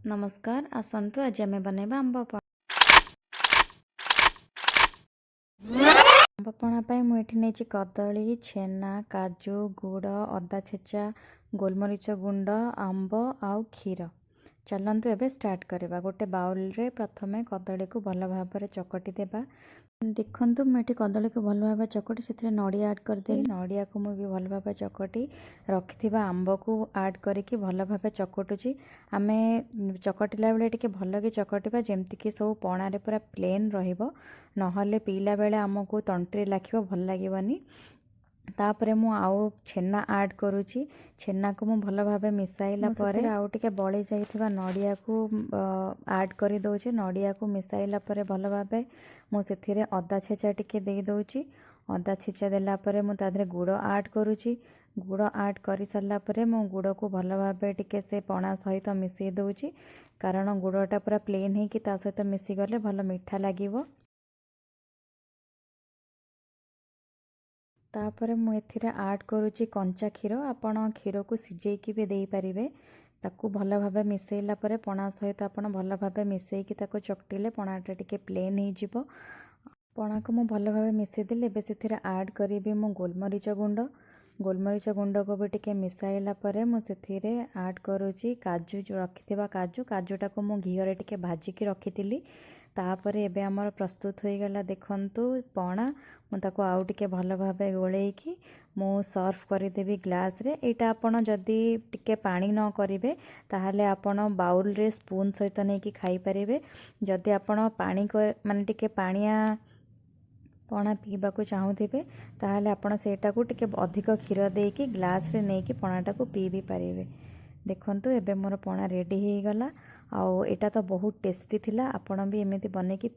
नमस्कार आसतु आज आम बनवा आंबपणा मुझे कदली छेना काजू गुड़ अदा छेचा गोलमरीच गुंड आंब आउ क्षीर। चलतु एबे स्टार्ट करवा। गोटे बाउल रे प्रथमे कदली को भल भाव चकटी देबा। देखु मुझे कदली को भल भाव चकटी से नड़िया ऐड करदेली। नड़िया को मुझे भल भाव चकटी रखि आंब को ऐड करके भल भाव चकटुची। आम चकटिला बेले टिके भल कि चकटिबा जेमती सब पणारे पूरा प्लेन रहिबो, नहले पीला बेले आमको तंत्री लाखिबो भल लागिबनी। तापरे मु आउ छेना ऐड करुची। छेना को मु भल भाव मिसाइला परे आउ टिके बळी जाइथिबा नड़िया को ऐड करि दउची। नड़िया को मिसाइला परे भल भाव मु सेथिरे अदा छेचा टिके देई दउची। अदा छेचा देला परे मु ताधरे गुड़ ऐड करुची। गुड़ ऐड कर सारा परे मु गुड़ को भल भाव टिके से पणा सहित मिसई दउची, कारण गुड़टा पूरा प्लेन है कि ता सहित मिसी गले भल मीठा लागिबो। तापर मु एथिरे ऐड करुची कंचा क्षीर। आपण क्षीर को सिजेकी भी देई परिबे। ताकू भल भाव मिसैला परे पणा सहित आपण भल भाव मिसैकी ताको चकटिले पणाटा टिके प्लेन हो जिवो। पणा को मु भल भाव मिसई देले। एबे सेथिरे ऐड करिबे मु गोलमरीच गुंड। गोलमरीच गुंड को भी टिके मिसाइला परे मु सेथिरे ऐड करुची काजू जो रखिथिबा काजू। काजूटा को मु घी रे टिके भाजिकी रखिथिली। तापरे एबे हमर प्रस्तुत हो गला। देखंतु पणा मु ताको आउ टिके भल भाव गोलेकी मु सर्व करदेवी ग्लास रे। एटा आपण जदी टिके पानी न करिवे ताहले आपण बाउल रे स्पून सहित नै कि खाई परिवे। जदी आपण पानी माने टिके पानिया पणा पीबा को चाहूथिबे ताहले आपण सेटा को टिके अधिक क्षीर देकी ग्लास रे नै कि पणाटा को पी भी परिवे। देखंतु एबे मोर पणा रेडी हो गला। आउ एटा तो बहुत टेस्टी थिला। आपण भी एमिति बने कि